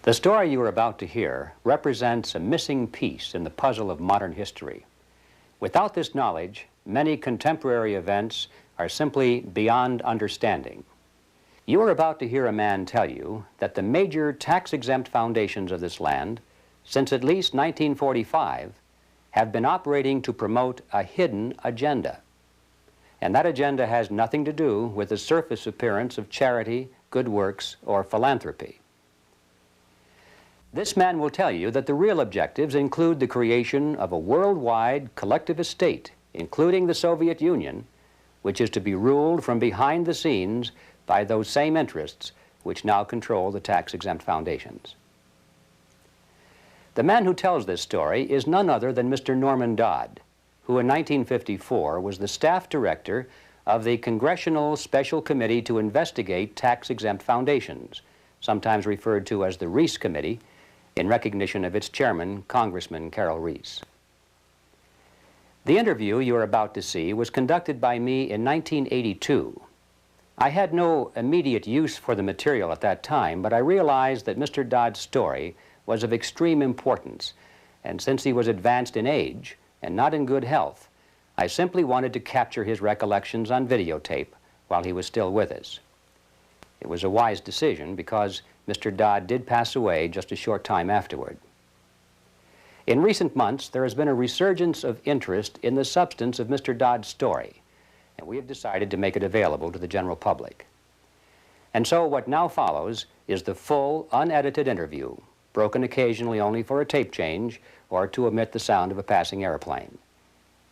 The story you are about to hear represents a missing piece in the puzzle of modern history. Without this knowledge, many contemporary events are simply beyond understanding. You are about to hear a man tell you that the major tax-exempt foundations of this land, since at least 1945, have been operating to promote a hidden agenda. And that agenda has nothing to do with the surface appearance of charity, good works, or philanthropy. This man will tell you that the real objectives include the creation of a worldwide collectivist state, including the Soviet Union, which is to be ruled from behind the scenes by those same interests which now control the tax-exempt foundations. The man who tells this story is none other than Mr. Norman Dodd, who in 1954 was the staff director of the Congressional Special Committee to investigate tax-exempt foundations, sometimes referred to as the Reece Committee, in recognition of its chairman, Congressman Carroll Reece. The interview you are about to see was conducted by me in 1982. I had no immediate use for the material at that time, but I realized that Mr. Dodd's story was of extreme importance, and since he was advanced in age and not in good health, I simply wanted to capture his recollections on videotape while he was still with us. It was a wise decision because Mr. Dodd did pass away just a short time afterward. In recent months, there has been a resurgence of interest in the substance of Mr. Dodd's story, and we have decided to make it available to the general public. And so what now follows is the full, unedited interview, broken occasionally only for a tape change or to omit the sound of a passing airplane.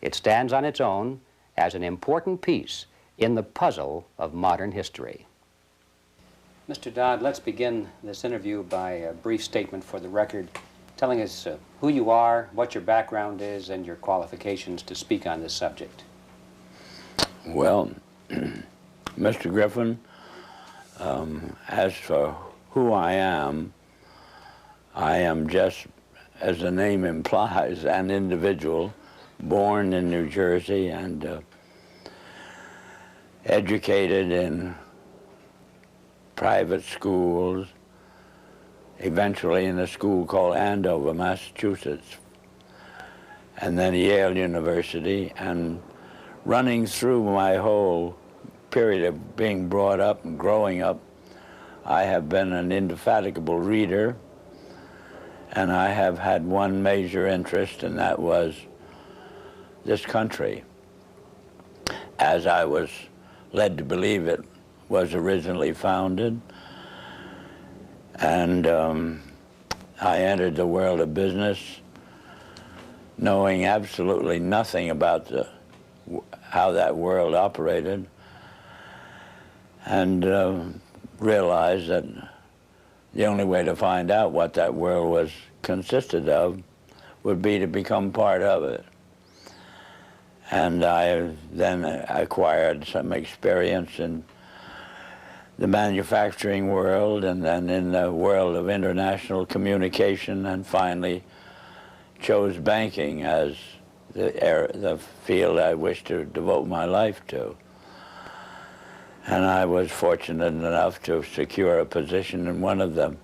It stands on its own as an important piece in the puzzle of modern history. Mr. Dodd, let's begin this interview by a brief statement for the record, telling us who you are, what your background is, and your qualifications to speak on this subject. Well, Mr. Griffin, as for who I am just, as the name implies, an individual born in New Jersey and educated in private schools, eventually in a school called Andover, Massachusetts, and then Yale University, and running through my whole period of being brought up and growing up, I have been an indefatigable reader, and I have had one major interest, and that was this country, as I was led to believe it was originally founded. And I entered the world of business knowing absolutely nothing about how that world operated, and realized that the only way to find out what that world was consisted of would be to become part of it. And I then acquired some experience in the manufacturing world, and then in the world of international communication, and finally chose banking as the field I wished to devote my life to. And I was fortunate enough to secure a position in one of the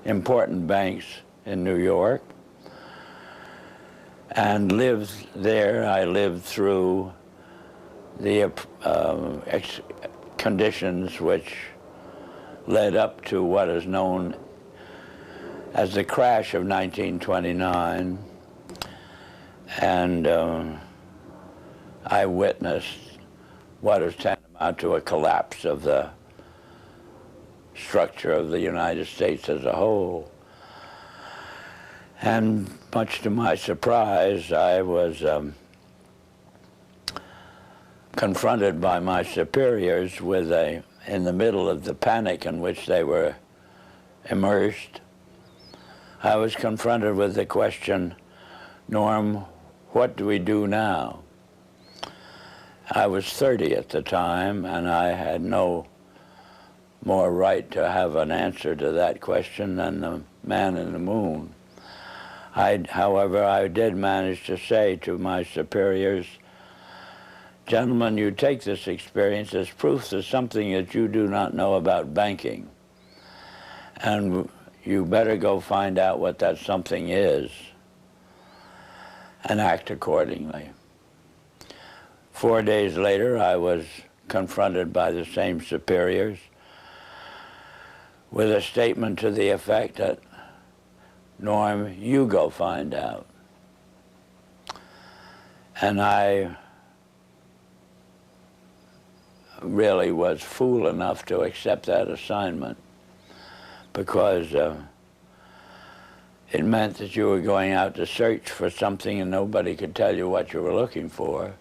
important banks in New York, and lived there. I lived through the conditions which led up to what is known as the crash of 1929, and I witnessed what is tantamount to a collapse of the structure of the United States as a whole. And much to my surprise, I was confronted by my superiors with in the middle of the panic in which they were immersed, I was confronted with the question, Norm, what do we do now? I was 30 at the time, and I had no more right to have an answer to that question than the man in the moon. However, I did manage to say to my superiors, gentlemen, you take this experience as proof of something that you do not know about banking. And you better go find out what that something is and act accordingly. 4 days later, I was confronted by the same superiors with a statement to the effect that, Norm, you go find out. And I really was fool enough to accept that assignment, because it meant that you were going out to search for something and nobody could tell you what you were looking for.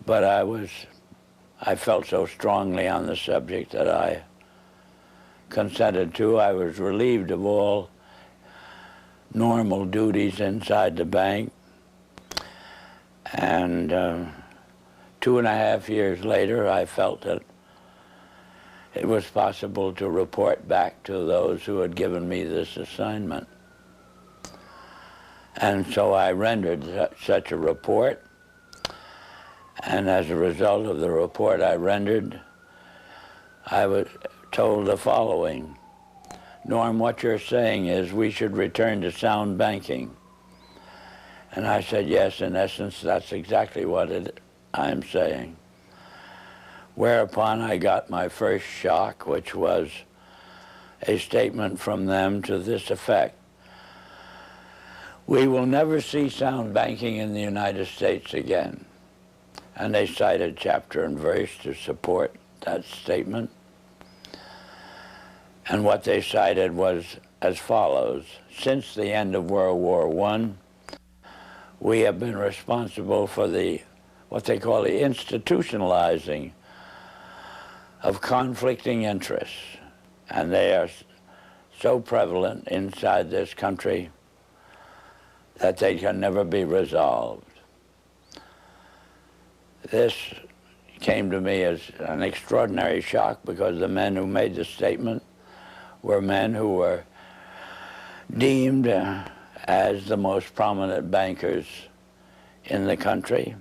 But I felt so strongly on the subject that I consented to. I was relieved of all normal duties inside the bank. And 2.5 years later, I felt that it was possible to report back to those who had given me this assignment. And so I rendered such a report. And as a result of the report I rendered, I was told the following: Norm, what you're saying is we should return to sound banking. And I said, yes, in essence, that's exactly what I'm saying. Whereupon I got my first shock, which was a statement from them to this effect: we will never see sound banking in the United States again. And they cited chapter and verse to support that statement. And what they cited was as follows: since the end of World War I, we have been responsible for what they call the institutionalizing of conflicting interests. And they are so prevalent inside this country that they can never be resolved. This came to me as an extraordinary shock, because the men who made the statement were men who were deemed as the most prominent bankers in the country.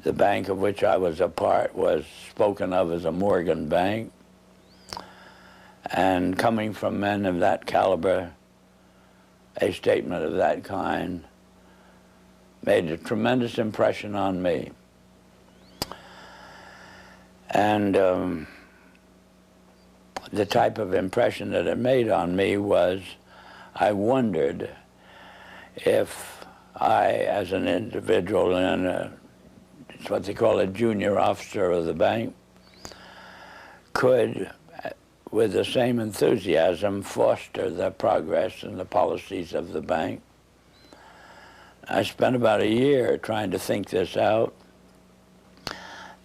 The bank of which I was a part was spoken of as a Morgan bank. And coming from men of that caliber, a statement of that kind made a tremendous impression on me. And the type of impression that it made on me was, I wondered if I, as an individual and it's what they call a junior officer of the bank, could, with the same enthusiasm, foster the progress and the policies of the bank. I spent about a year trying to think this out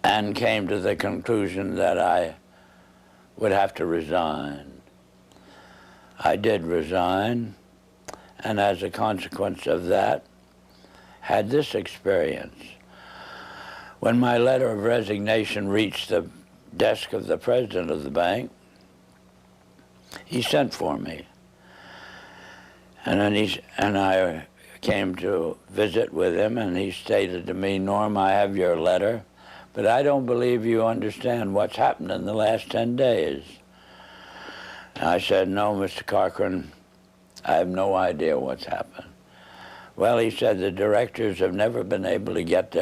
and came to the conclusion that I would have to resign. I did resign, and as a consequence of that, had this experience. When my letter of resignation reached the desk of the president of the bank, he sent for me. And then I came to visit with him, and he stated to me, Norm, I have your letter, but I don't believe you understand what's happened in the last 10 days. And I said, no, Mr. Cochran, I have no idea what's happened. Well, he said, the directors have never been able to get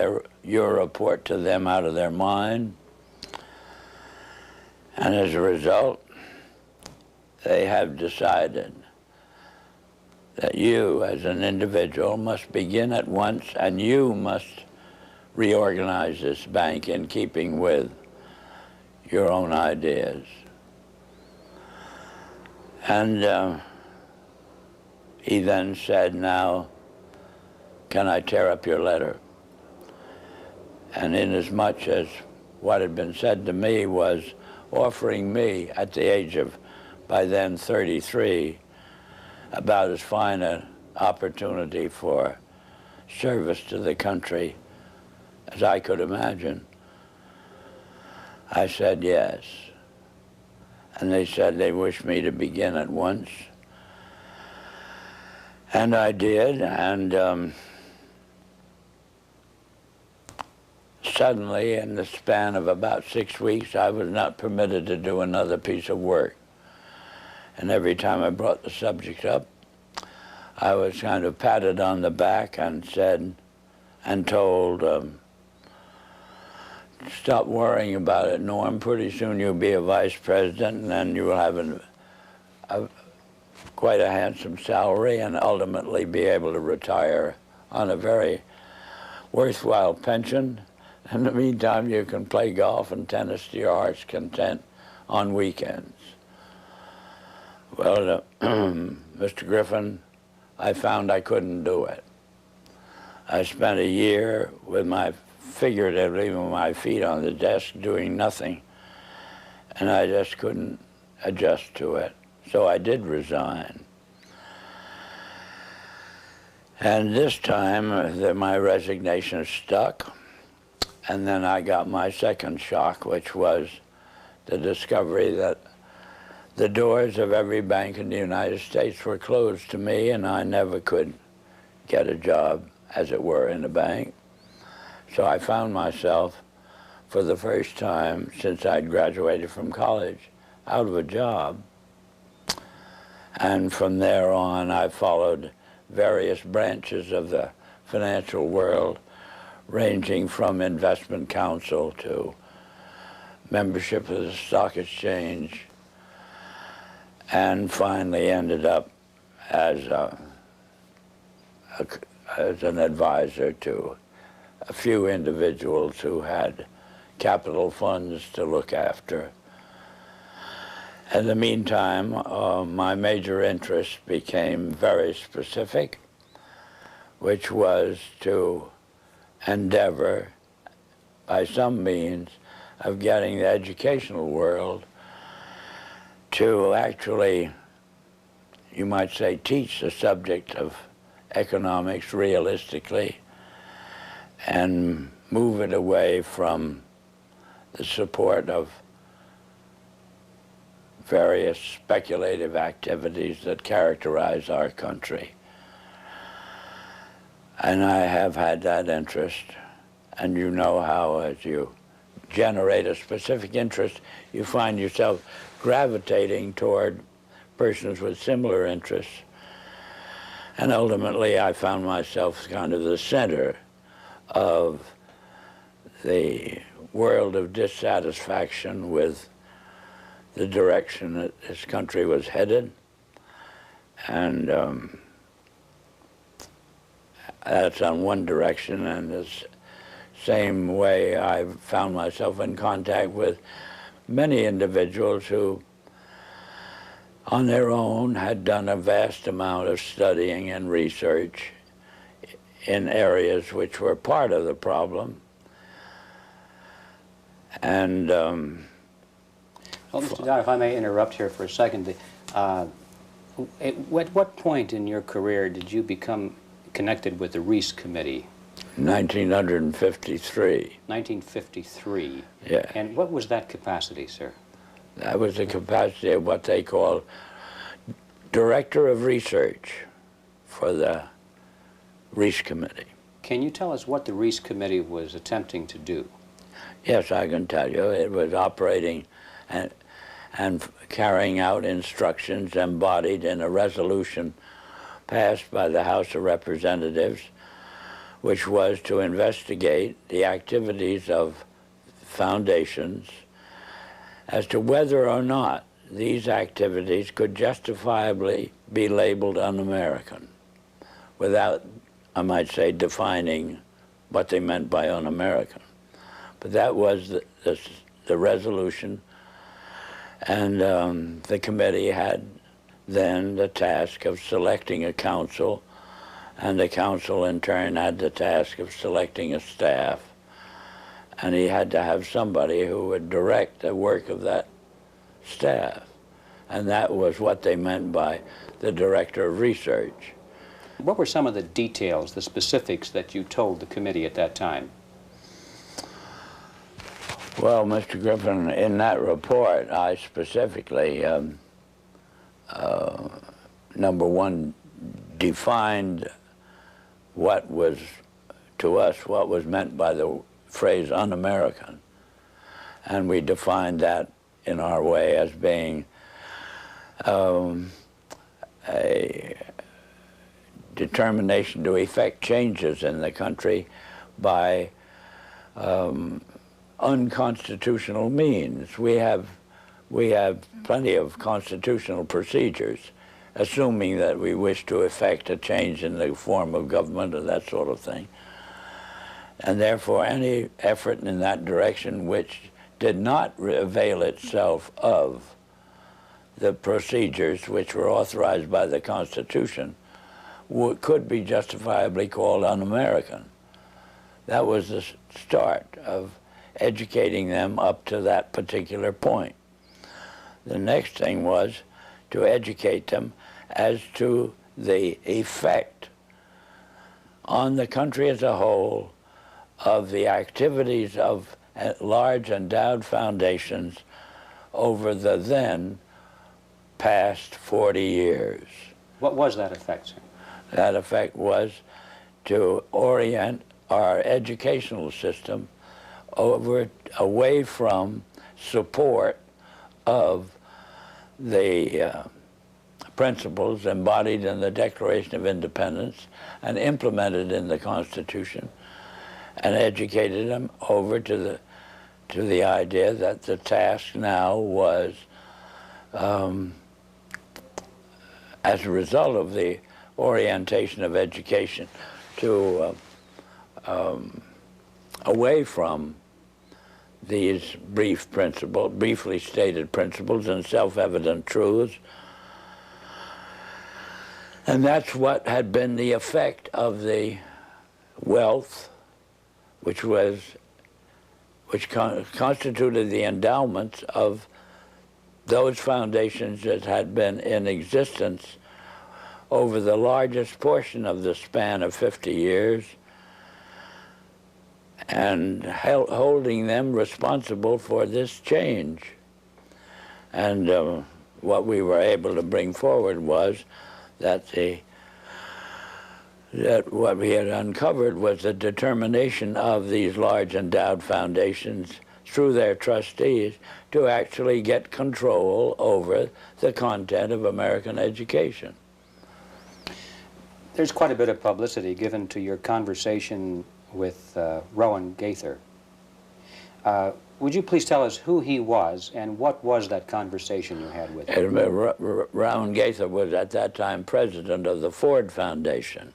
your report to them out of their mind. And as a result, they have decided that you, as an individual, must begin at once, and you must reorganize this bank in keeping with your own ideas. And he then said, now, can I tear up your letter? And inasmuch as what had been said to me was offering me, at the age of, by then, 33, about as fine an opportunity for service to the country as I could imagine, I said yes. And they said they wished me to begin at once. And I did, and suddenly, in the span of about 6 weeks, I was not permitted to do another piece of work. And every time I brought the subject up, I was kind of patted on the back and said, and told, stop worrying about it, Norm. Pretty soon you'll be a vice president, and then you will have quite a handsome salary and ultimately be able to retire on a very worthwhile pension. In the meantime, you can play golf and tennis to your heart's content on weekends. Well, Mr. Griffin, I found I couldn't do it. I spent a year with figuratively with my feet on the desk doing nothing, and I just couldn't adjust to it. So I did resign. And this time, my resignation stuck, and then I got my second shock, which was the discovery that the doors of every bank in the United States were closed to me, and I never could get a job, as it were, in a bank. So I found myself, for the first time since I'd graduated from college, out of a job. And from there on, I followed various branches of the financial world, ranging from investment counsel to membership of the stock exchange, and finally ended up as an advisor to a few individuals who had capital funds to look after. In the meantime, my major interest became very specific, which was to endeavor, by some means, of getting the educational world to actually, you might say, teach the subject of economics realistically and move it away from the support of various speculative activities that characterize our country. And I have had that interest, and you know how as you generate a specific interest, you find yourself gravitating toward persons with similar interests. And ultimately, I found myself kind of the center of the world of dissatisfaction with the direction that this country was headed. And that's on one direction, and the same way I found myself in contact with many individuals who, on their own, had done a vast amount of studying and research in areas which were part of the problem. And well, Mr. Dodd, if I may interrupt here for a second, at what point in your career did you become connected with the Reece Committee? 1953. 1953. Yeah. And what was that capacity, sir? That was the capacity of what they call Director of Research for the Reece Committee. Can you tell us what the Reece Committee was attempting to do? Yes, I can tell you. It was operating and carrying out instructions embodied in a resolution passed by the House of Representatives, which was to investigate the activities of foundations as to whether or not these activities could justifiably be labeled un-American without, I might say, defining what they meant by un-American. But that was the resolution, and the committee had then the task of selecting a council, and the council in turn had the task of selecting a staff, and he had to have somebody who would direct the work of that staff. And that was what they meant by the Director of Research. What were some of the details, the specifics that you told the committee at that time? Well, Mr. Griffin, in that report, I specifically, number one, defined what was, to us, what was meant by the phrase un-American. And we defined that in our way as being a determination to effect changes in the country by unconstitutional means. We have plenty of constitutional procedures, assuming that we wish to effect a change in the form of government or that sort of thing. And therefore, any effort in that direction which did not avail itself of the procedures which were authorized by the Constitution could be justifiably called un-American. That was the start of educating them up to that particular point. The next thing was to educate them as to the effect on the country as a whole of the activities of large endowed foundations over the then past 40 years. What was that effect, sir? That effect was to orient our educational system away from support of the principles embodied in the Declaration of Independence and implemented in the Constitution, and educated them over to the idea that the task now was, as a result of the orientation of education, to away from these briefly stated principles and self-evident truths. And that's what had been the effect of the wealth which constituted the endowments of those foundations that had been in existence over the largest portion of the span of 50 years, and holding them responsible for this change. And what we were able to bring forward was that what we had uncovered was the determination of these large endowed foundations through their trustees to actually get control over the content of American education. There's quite a bit of publicity given to your conversation with Rowan Gaither. Would you please tell us who he was and what was that conversation you had with him? Rowan Gaither was at that time president of the Ford Foundation.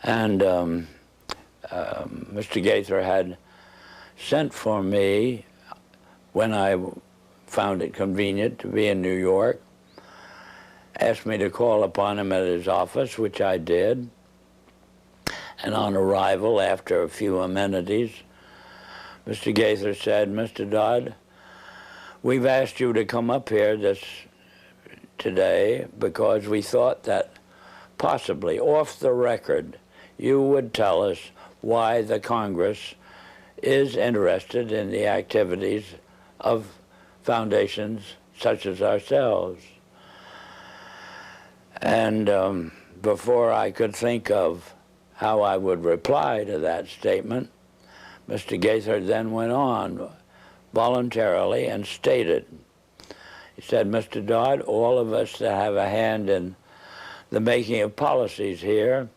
And Mr. Gaither had sent for me when I found it convenient to be in New York, asked me to call upon him at his office, which I did. And on arrival, after a few amenities, Mr. Gaither said, "Mr. Dodd, we've asked you to come up here today because we thought that possibly off the record you would tell us why the Congress is interested in the activities of foundations such as ourselves." And before I could think of how I would reply to that statement, Mr. Gaither then went on voluntarily and stated, he said, "Mr. Dodd, all of us that have a hand in the making of policies here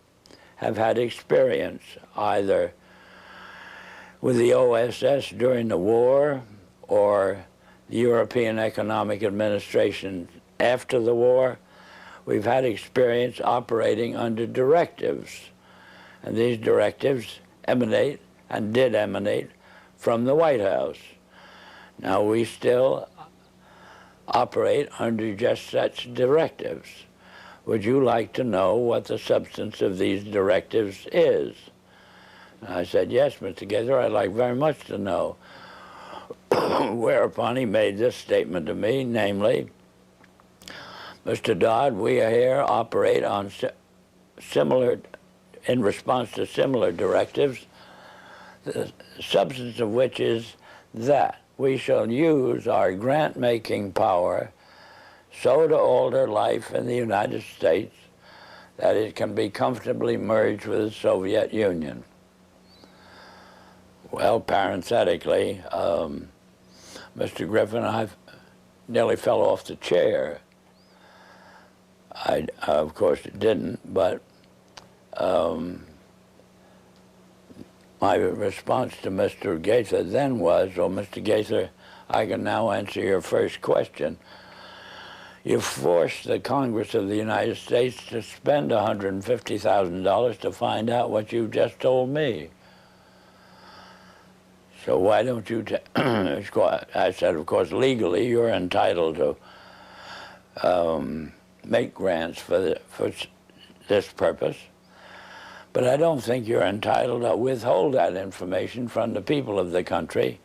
have had experience either with the OSS during the war or the European Economic Administration after the war. We've had experience operating under directives, and these directives emanate and did emanate from the White House. Now we still operate under just such directives. Would you like to know what the substance of these directives is?" And I said, "Yes, Mr. Gaither, I'd like very much to know." Whereupon he made this statement to me, namely, "Mr. Dodd, we here operate on in response to similar directives, the substance of which is that we shall use our grant-making power so to alter life in the United States that it can be comfortably merged with the Soviet Union." Well, parenthetically, Mr. Griffin, I've nearly fell off the chair. I of course, didn't, but my response to Mr. Gaither then was, well, Mr. Gaither, I can now answer your first question. You forced the Congress of the United States to spend $150,000 to find out what you've just told me. So why don't you I said, of course, legally you're entitled to make grants for this purpose, but I don't think you're entitled to withhold that information from the people of the country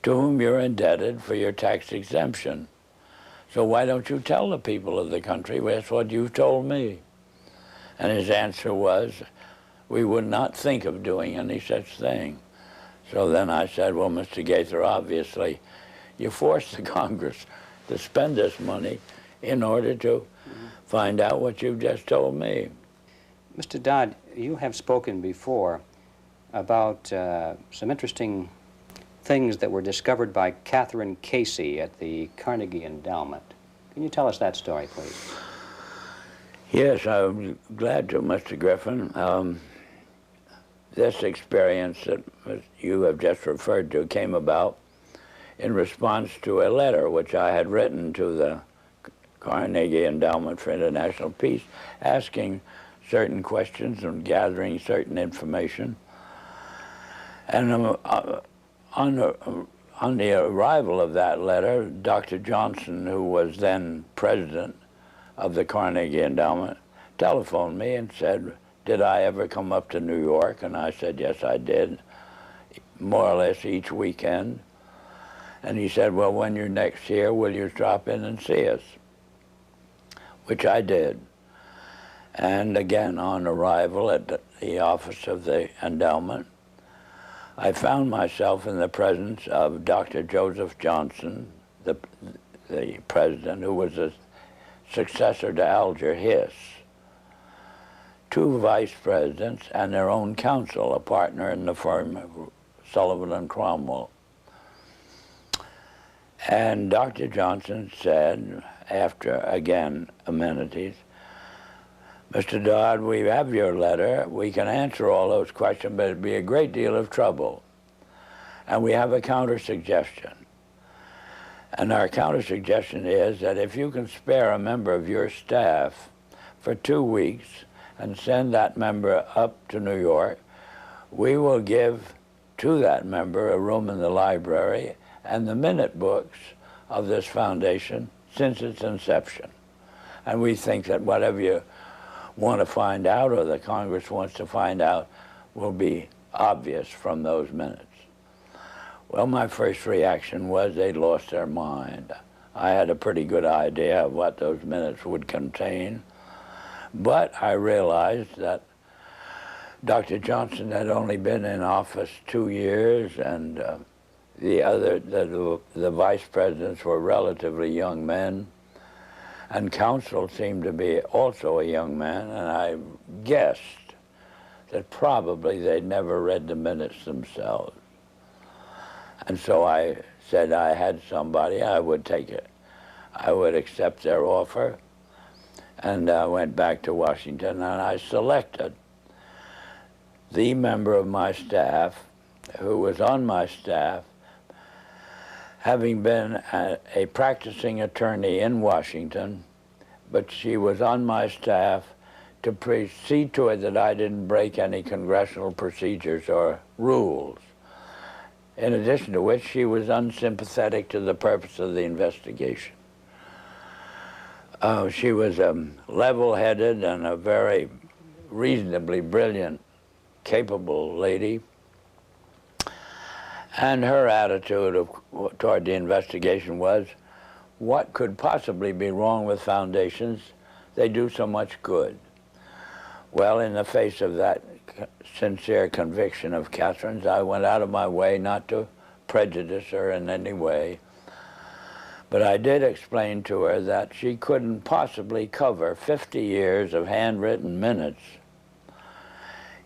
to whom you're indebted for your tax exemption. So why don't you tell the people of the country that's what you've told me? And his answer was, we would not think of doing any such thing. So then I said, well, Mr. Gaither, obviously, you forced the Congress to spend this money in order to find out what you've just told me. Mr. Dodd, you have spoken before about some interesting things that were discovered by Catherine Casey at the Carnegie Endowment. Can you tell us that story, please? Yes, I'm glad to, Mr. Griffin. This experience that you have just referred to came about in response to a letter which I had written to the Carnegie Endowment for International Peace, asking certain questions and gathering certain information. And on the arrival of that letter, Dr. Johnson, who was then president of the Carnegie Endowment, telephoned me and said, did I ever come up to New York? And I said, yes, I did, more or less each weekend. And he said, well, when you're next here, will you drop in and see us? Which I did. And again, on arrival at the office of the endowment, I found myself in the presence of Dr. Joseph Johnson, the president, who was a successor to Alger Hiss, two vice presidents, and their own counsel, a partner in the firm, Sullivan and Cromwell. And Dr. Johnson said, after, again, amenities, Mr. Dodd, we have your letter. We can answer all those questions, but it'd be a great deal of trouble. And we have a counter-suggestion. And our counter-suggestion is that if you can spare a member of your staff for 2 weeks and send that member up to New York, we will give to that member a room in the library and the minute books of this foundation since its inception. And we think that whatever you want to find out, or the Congress wants to find out, will be obvious from those minutes. Well, my first reaction was they'd lost their mind. I had a pretty good idea of what those minutes would contain, but I realized that Dr. Johnson had only been in office 2 years, and the vice presidents were relatively young men, and counsel seemed to be also a young man, and I guessed that probably they'd never read the minutes themselves. And so I said I had somebody, I would take it. I would accept their offer, and I went back to Washington, and I selected the member of my staff who was on my staff, having been a practicing attorney in Washington, but she was on my staff to see to it that I didn't break any congressional procedures or rules. In addition to which, she was unsympathetic to the purpose of the investigation. She was level-headed and a very reasonably brilliant, capable lady. And her attitude toward the investigation was, what could possibly be wrong with foundations? They do so much good. Well, in the face of that sincere conviction of Catherine's, I went out of my way not to prejudice her in any way. But I did explain to her that she couldn't possibly cover 50 years of handwritten minutes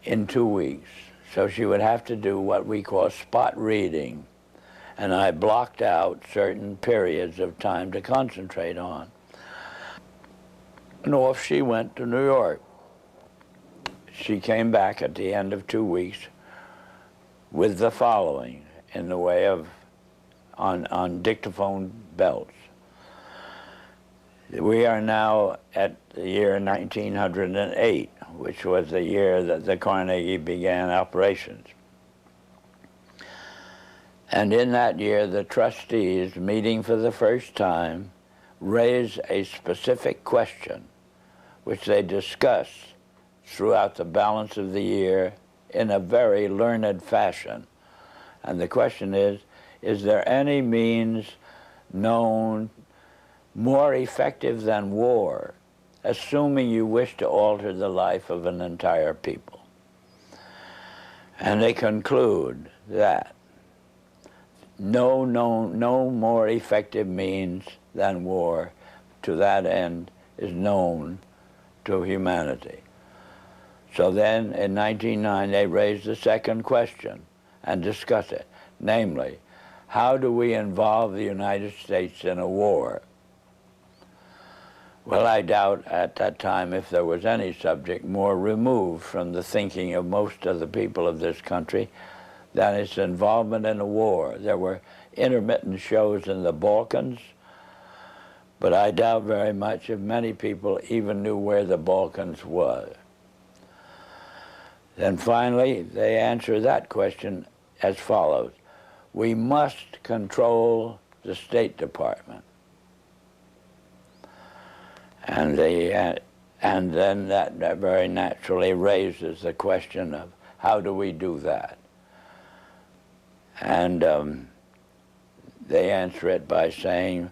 in 2 weeks. So she would have to do what we call spot reading. and I blocked out certain periods of time to concentrate on. And off she went to New York. She came back at the end of 2 weeks with the following in the way of, on dictaphone belts. We are now at the year 1908, which was the year that the Carnegie began operations. And in that year, the trustees, meeting for the first time, raised a specific question, which they discussed throughout the balance of the year in a very learned fashion. And the question is there any means known more effective than war, assuming you wish to alter the life of an entire people? And they conclude that no more effective means than war to that end is known to humanity. So then in 1909 they raised the second question and discussed it, namely, how do we involve the United States in a war? Well, I doubt at that time if there was any subject more removed from the thinking of most of the people of this country than its involvement in a war. There were intermittent shows in the Balkans, but I doubt very much if many people even knew where the Balkans was. Then finally, they answer that question as follows: we must control the State Department. And then that very naturally raises the question of how do we do that? And they answer it by saying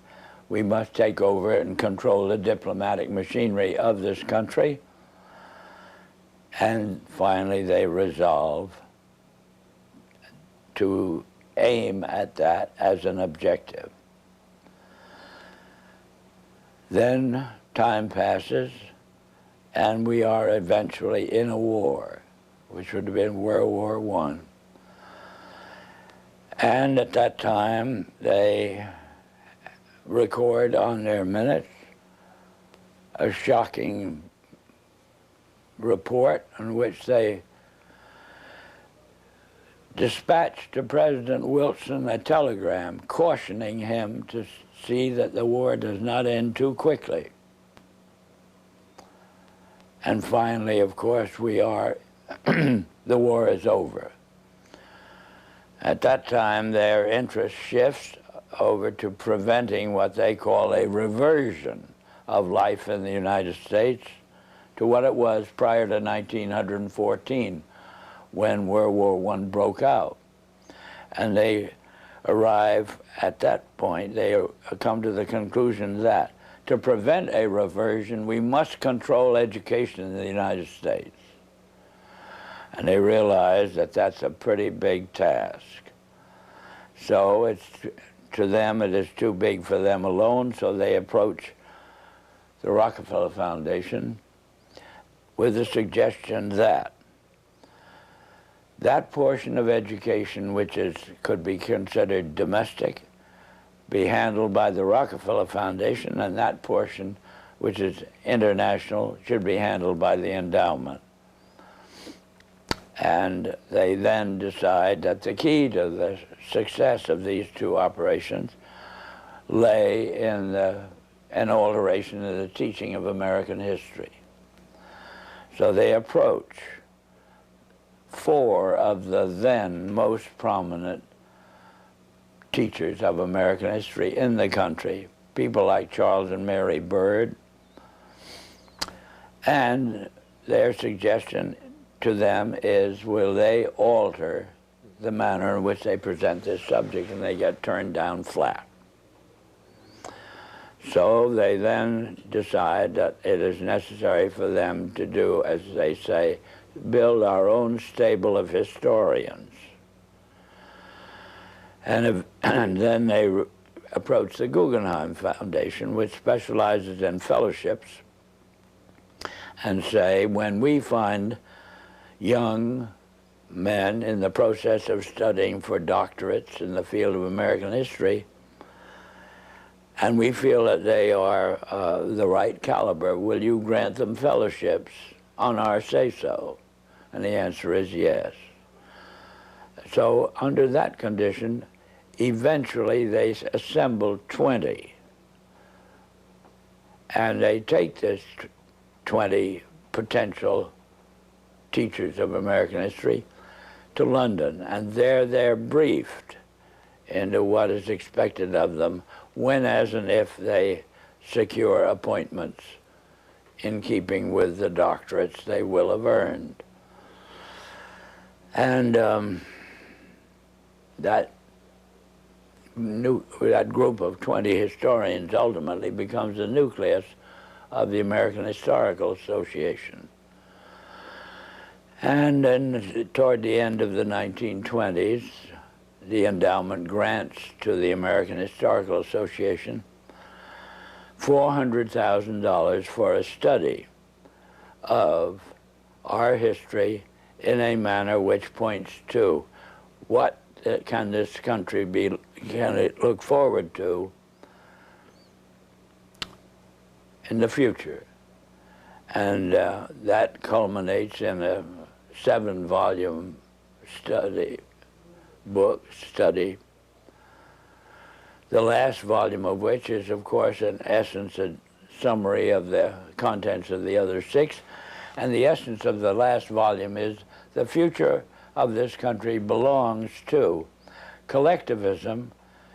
we must take over and control the diplomatic machinery of this country. And finally they resolve to aim at that as an objective. Then time passes, and we are eventually in a war, which would have been World War I. And at that time, they record on their minutes a shocking report in which they dispatched to President Wilson a telegram cautioning him to see that the war does not end too quickly. And finally, of course, we are, the war is over. At that time, their interest shifts over to preventing what they call a reversion of life in the United States to what it was prior to 1914, when World War I broke out. And they arrive at that point, they come to the conclusion that to prevent a reversion, we must control education in the United States. And they realize that that's a pretty big task. So it's, to them, it is too big for them alone, so they approach the Rockefeller Foundation with the suggestion that that portion of education which could be considered domestic be handled by the Rockefeller Foundation, and that portion which is international should be handled by the endowment. And they then decide that the key to the success of these two operations lay in an alteration of the teaching of American history. So they approach 4 of the then most prominent teachers of American history in the country, people like Charles and Mary Bird, and their suggestion to them is, will they alter the manner in which they present this subject, and they get turned down flat. So they then decide that it is necessary for them to do, as they say, build our own stable of historians. And then they approach the Guggenheim Foundation, which specializes in fellowships, and say, when we find young men in the process of studying for doctorates in the field of American history, and we feel that they are the right caliber. Will you grant them fellowships on our say-so? And the answer is yes. So under that condition, eventually they assembled 20. And they take this 20 potential teachers of American history to London, and there they're briefed into what is expected of them when, as and if they secure appointments in keeping with the doctorates they will have earned. And that group of 20 historians ultimately becomes the nucleus of the American Historical Association. And then toward the end of the 1920s, the endowment grants to the American Historical Association $400,000 for a study of our history in a manner which points to what can this country be, can it look forward to in the future. And that culminates in a 7-volume study, the last volume of which is, of course, in essence a summary of the contents of the other 6. And the essence of the last volume is the future of this country belongs to collectivism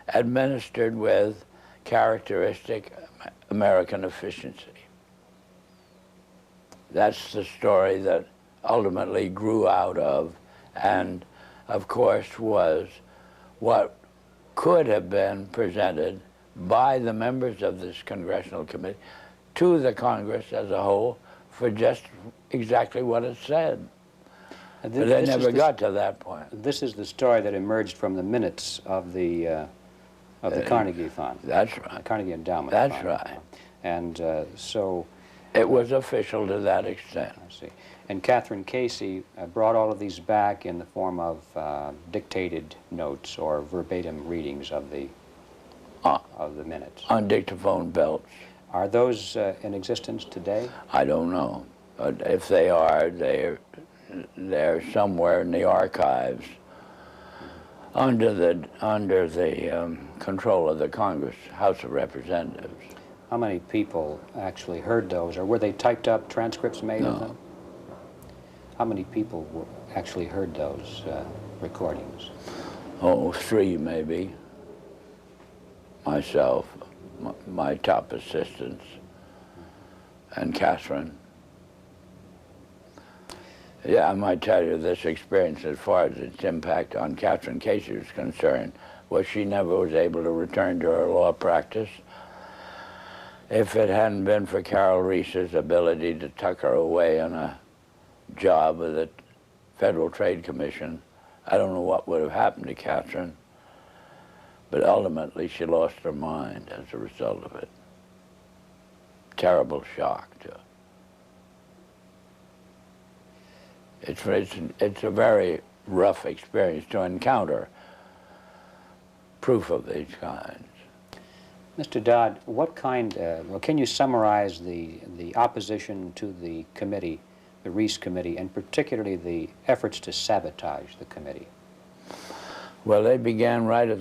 administered with characteristic American efficiency. That's the story that ultimately grew out of, and of course was what could have been presented by the members of this congressional committee to the Congress as a whole for just exactly what it said. But they never got to that point. This is the story that emerged from the minutes of the Carnegie Fund. That's right. The Carnegie Endowment That's Fund. right. And so... It was official to that extent. I see. And Catherine Casey brought all of these back in the form of dictated notes or verbatim readings of the minutes. On dictaphone belts. Are those in existence today? I don't know. But if they are, they're somewhere in the archives under the control of the Congress, House of Representatives. How many people actually heard those, or were they typed up transcripts made of them? How many people actually heard those recordings? Oh, 3 maybe. Myself, my top assistants, and Catherine. Yeah, I might tell you this experience as far as its impact on Catherine Casey was concerned was she never was able to return to her law practice. If it hadn't been for Carol Reece's ability to tuck her away on a job with the Federal Trade Commission, I don't know what would have happened to Catherine, but ultimately she lost her mind as a result of it. Terrible shock to her. It's a very rough experience to encounter proof of these kinds. Mr. Dodd, what kind, well, can you summarize the opposition to the committee, the Reece Committee, and particularly the efforts to sabotage the committee? Well, they began right at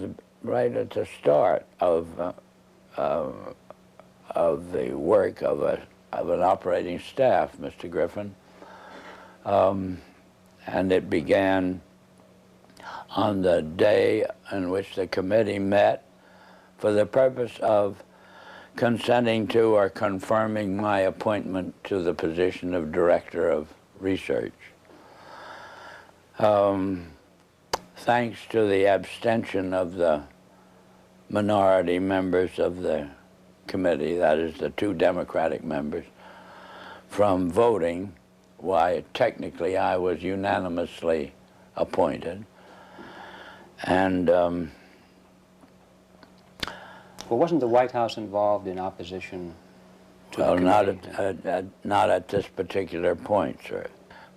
the start of the work of an operating staff, Mr. Griffin, and it began on the day in which the committee met for the purpose of consenting to or confirming my appointment to the position of Director of Research. Thanks to the abstention of the minority members of the committee, that is the 2 Democratic members, from voting, why technically I was unanimously appointed. And well, wasn't the White House involved in opposition to the committee? Well, not at this particular point, sir.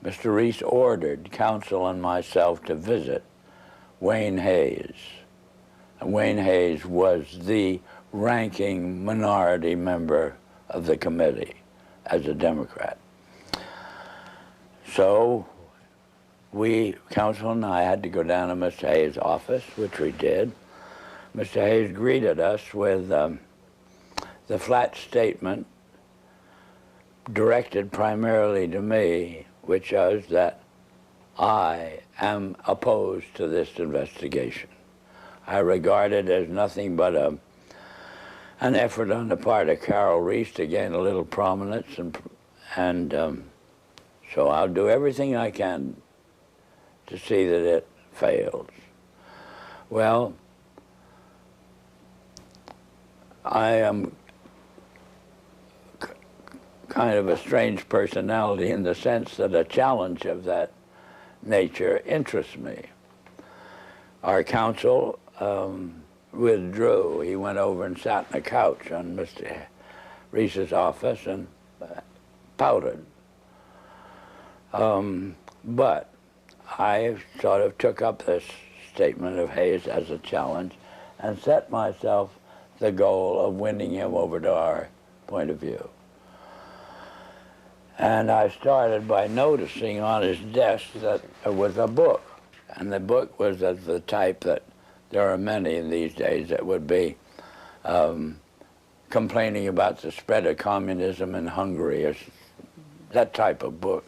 Mr. Reece ordered counsel and myself to visit Wayne Hayes. And Wayne Hayes was the ranking minority member of the committee as a Democrat. So counsel and I had to go down to Mr. Hayes' office, which we did. Mr. Hayes greeted us with the flat statement directed primarily to me, which was that I am opposed to this investigation. I regard it as nothing but an effort on the part of Carol Reece to gain a little prominence, and so I'll do everything I can to see that it fails. Well, I am kind of a strange personality in the sense that a challenge of that nature interests me. Our counsel withdrew. He went over and sat on a couch on Mr. Reece's office and pouted. But I sort of took up this statement of Hayes as a challenge and set myself the goal of winning him over to our point of view. And I started by noticing on his desk that there was a book. And the book was of the type that there are many in these days that would be complaining about the spread of communism in Hungary, or that type of book.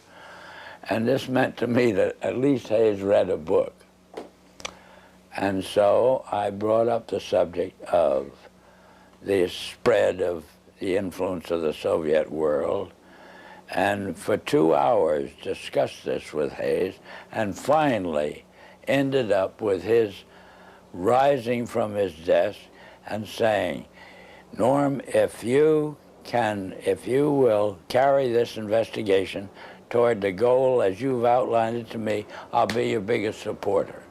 And this meant to me that at least Hayes read a book. And so I brought up the subject of the spread of the influence of the Soviet world, and for 2 hours discussed this with Hayes, and finally ended up with his rising from his desk and saying, Norm, if you will carry this investigation toward the goal as you've outlined it to me, I'll be your biggest supporter.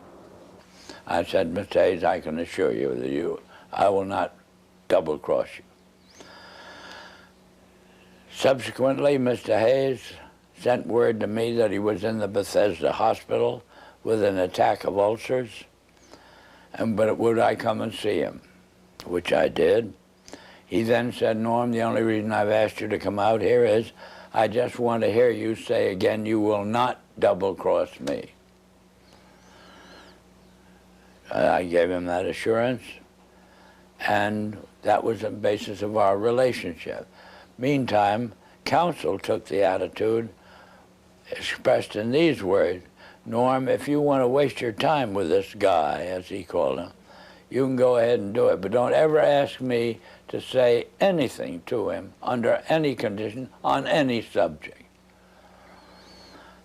I said, Mr. Hayes, I can assure you that I will not double-cross you. Subsequently, Mr. Hayes sent word to me that he was in the Bethesda hospital with an attack of ulcers, but would I come and see him, which I did. He then said, Norm, the only reason I've asked you to come out here is I just want to hear you say again, you will not double-cross me. I gave him that assurance, and that was the basis of our relationship. Meantime, counsel took the attitude expressed in these words, Norm, if you want to waste your time with this guy, as he called him, you can go ahead and do it, but don't ever ask me to say anything to him under any condition on any subject.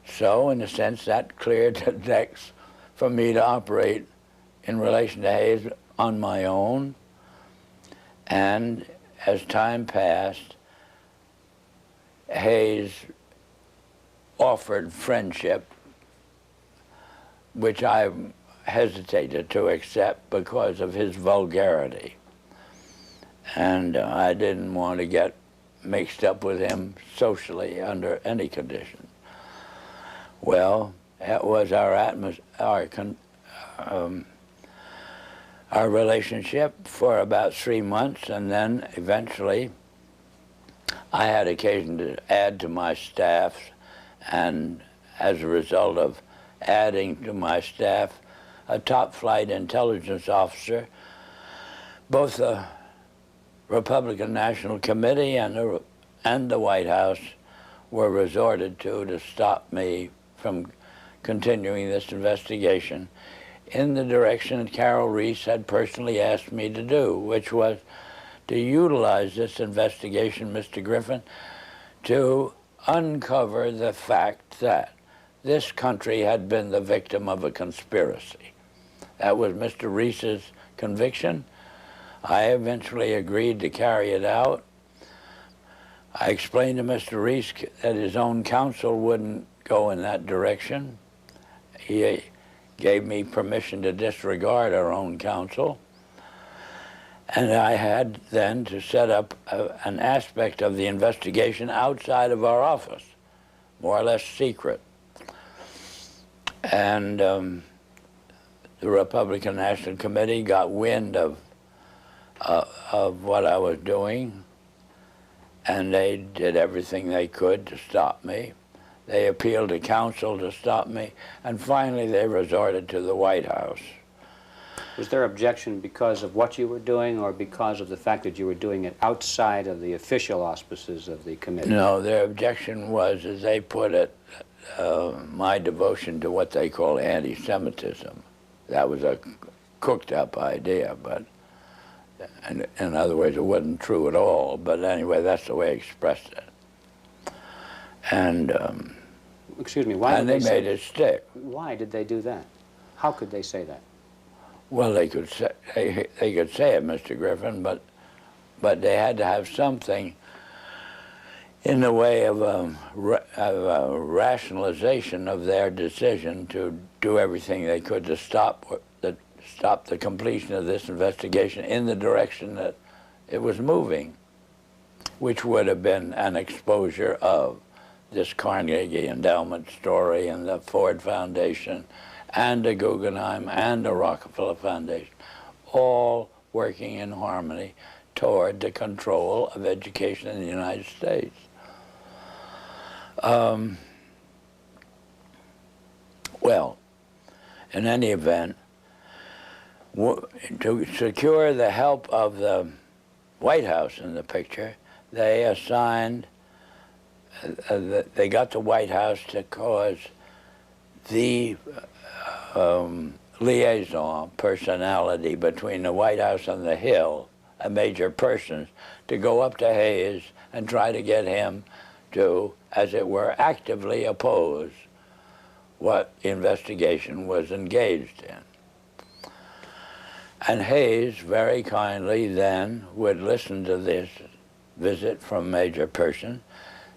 So, in a sense, that cleared the decks for me to operate in relation to Hayes on my own. And as time passed, Hayes offered friendship, which I hesitated to accept because of his vulgarity. And I didn't want to get mixed up with him socially under any condition. Well, that was our relationship for about 3 months, and then eventually I had occasion to add to my staff, and as a result of adding to my staff a top-flight intelligence officer, both the Republican National Committee and the White House were resorted to stop me from continuing this investigation in the direction that Carol Reece had personally asked me to do, which was to utilize this investigation, Mr. Griffin, to uncover the fact that this country had been the victim of a conspiracy. That was Mr. Reece's conviction. I eventually agreed to carry it out. I explained to Mr. Reece that his own counsel wouldn't go in that direction. He gave me permission to disregard our own counsel. And I had then to set up an aspect of the investigation outside of our office, more or less secret. And the Republican National Committee got wind of what I was doing, and they did everything they could to stop me. They appealed to counsel to stop me, and finally they resorted to the White House. Was their objection because of what you were doing or because of the fact that you were doing it outside of the official auspices of the committee? No, their objection was, as they put it, my devotion to what they call anti-Semitism. That was a cooked-up idea, but in other words, it wasn't true at all. But anyway, that's the way I expressed it. And excuse me, why and did they made it stick. Why did they do that? How could they say that? Well, they could say it, Mr. Griffin, but they had to have something in the way of a rationalization of their decision to do everything they could to stop the completion of this investigation in the direction that it was moving, which would have been an exposure of this Carnegie Endowment story and the Ford Foundation and the Guggenheim and the Rockefeller Foundation, all working in harmony toward the control of education in the United States. Well, in any event, to secure the help of the White House in the picture, they assigned, they got the White House to cause the liaison personality between the White House and the Hill, a major person, to go up to Hayes and try to get him to, as it were, actively oppose what the investigation was engaged in. And Hayes very kindly then would listen to this visit from Major Person.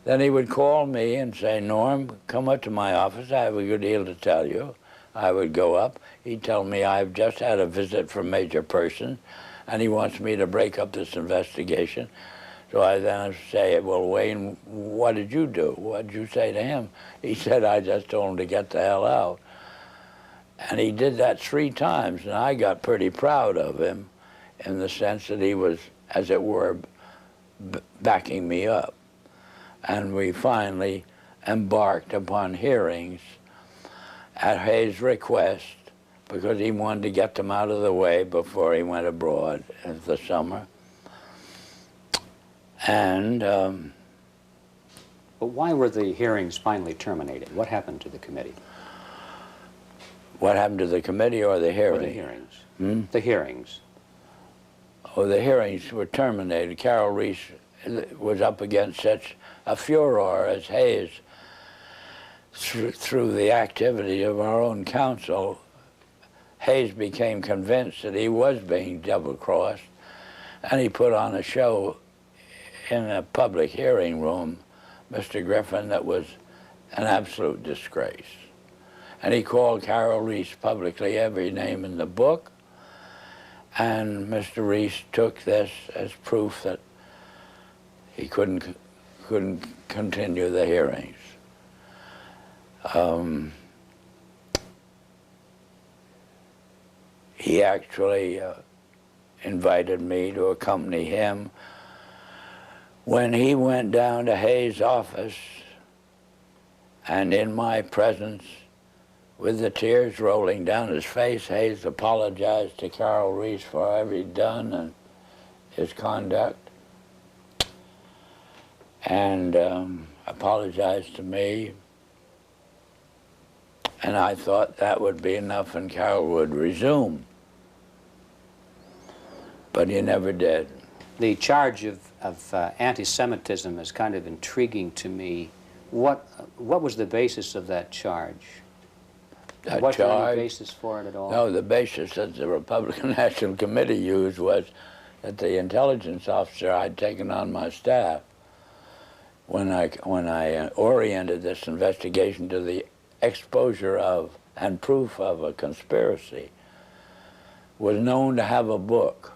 Then he would call me and say, "Norm, come up to my office. I have a good deal to tell you." I would go up. He'd tell me, "I've just had a visit from Major Person, and he wants me to break up this investigation." So I then say, "Well, Wayne, what did you do? What did you say to him?" He said, "I just told him to get the hell out." And he did that 3 times, and I got pretty proud of him in the sense that he was, as it were, backing me up. And we finally embarked upon hearings at Hayes' request because he wanted to get them out of the way before he went abroad in the summer. And but why were the hearings finally terminated? What happened to the committee? What happened to the committee or the hearings? Or the hearings. The hearings. Oh, the hearings were terminated. Carol Reece was up against such a furor as Hayes, through the activity of our own counsel. Hayes became convinced that he was being double-crossed, and he put on a show in a public hearing room, Mr. Griffin, that was an absolute disgrace. And he called Carol Reece publicly every name in the book, and Mr. Reece took this as proof that he couldn't continue the hearings. He actually invited me to accompany him when he went down to Hayes' office, and in my presence, with the tears rolling down his face, Hayes apologized to Carol Reece for every done and his conduct, and apologized to me. And I thought that would be enough and Carol would resume. But he never did. The charge of anti-Semitism is kind of intriguing to me. What was the basis of that charge? Was there any basis for it at all? No, the basis that the Republican National Committee used was that the intelligence officer I'd taken on my staff, when I oriented this investigation to the exposure of and proof of a conspiracy, was known to have a book,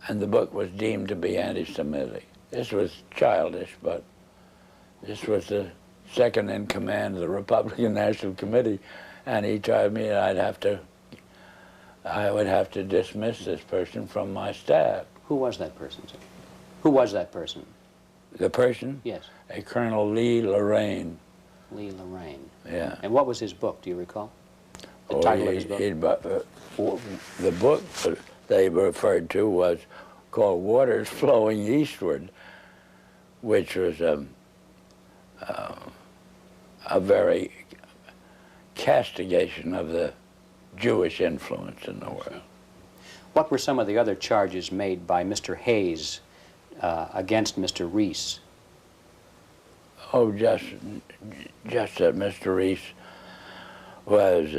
and the book was deemed to be anti-Semitic. This was childish, but this was the second in command of the Republican National Committee, And he told me that I would have to dismiss this person from my staff. Who was that person, sir? Who was that person? The person? Yes. A Colonel Lee Lorraine. Lee Lorraine. Yeah. And what was his book, do you recall? The title of his book? The book they referred to was called Waters Flowing Eastward, which was a very castigation of the Jewish influence in the world. What were some of the other charges made by Mr. Hayes against Mr. Reece? Oh, just that Mr. Reece was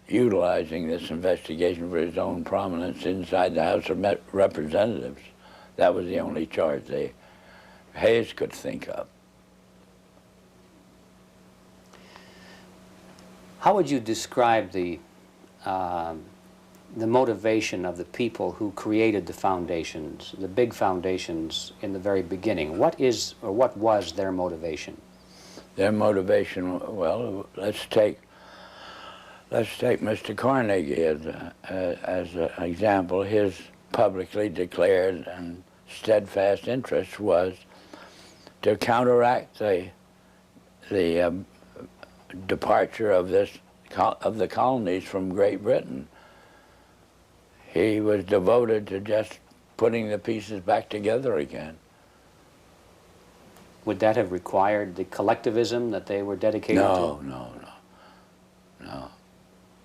utilizing this investigation for his own prominence inside the House of Representatives. That was the only charge Hayes could think of. How would you describe the motivation of the people who created the foundations, the big foundations in the very beginning? What is, or what was their motivation? Their motivation, well, let's take Mr. Carnegie as an example. His publicly declared and steadfast interest was to counteract the departure of the colonies from Great Britain. He was devoted to just putting the pieces back together again. Would that have required the collectivism that they were dedicated to? No.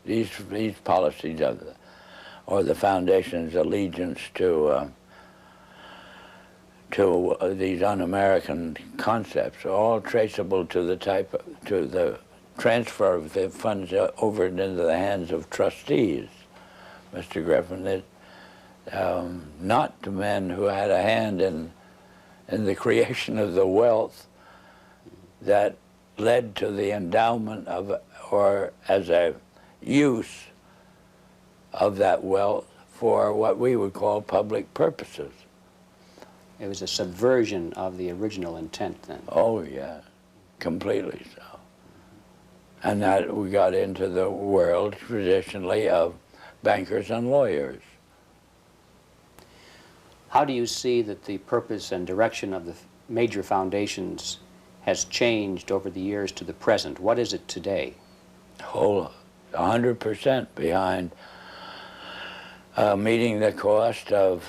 These policies or the foundation's allegiance to these un-American concepts are all traceable to the transfer of the funds over into the hands of trustees, Mr. Griffin. Not to men who had a hand in the creation of the wealth that led to the endowment of, or as a use of that wealth for what we would call public purposes. It was a subversion of the original intent then. Oh, yeah, completely so. And that we got into the world traditionally of bankers and lawyers. How do you see that the purpose and direction of the major foundations has changed over the years to the present? What is it today? Whole 100% behind meeting the cost of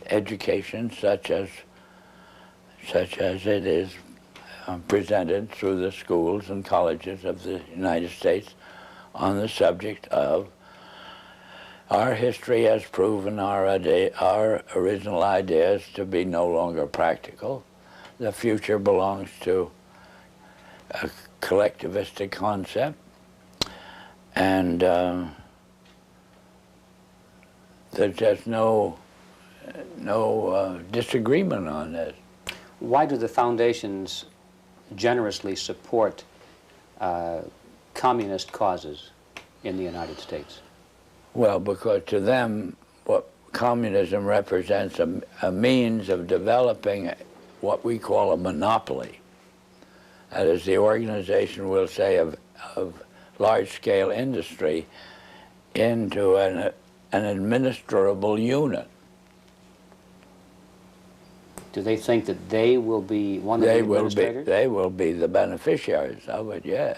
education such as it is presented through the schools and colleges of the United States on the subject of our history has proven our original ideas to be no longer practical. The future belongs to a collectivistic concept, and there's just no disagreement on this. Why do the foundations generously support communist causes in the United States? Well, because to them, what communism represents a means of developing what we call a monopoly. That is, the organization, we'll say, of large-scale industry into an administrable unit. Do they think that they will be one of the administrators? They will be the beneficiaries of it, yes.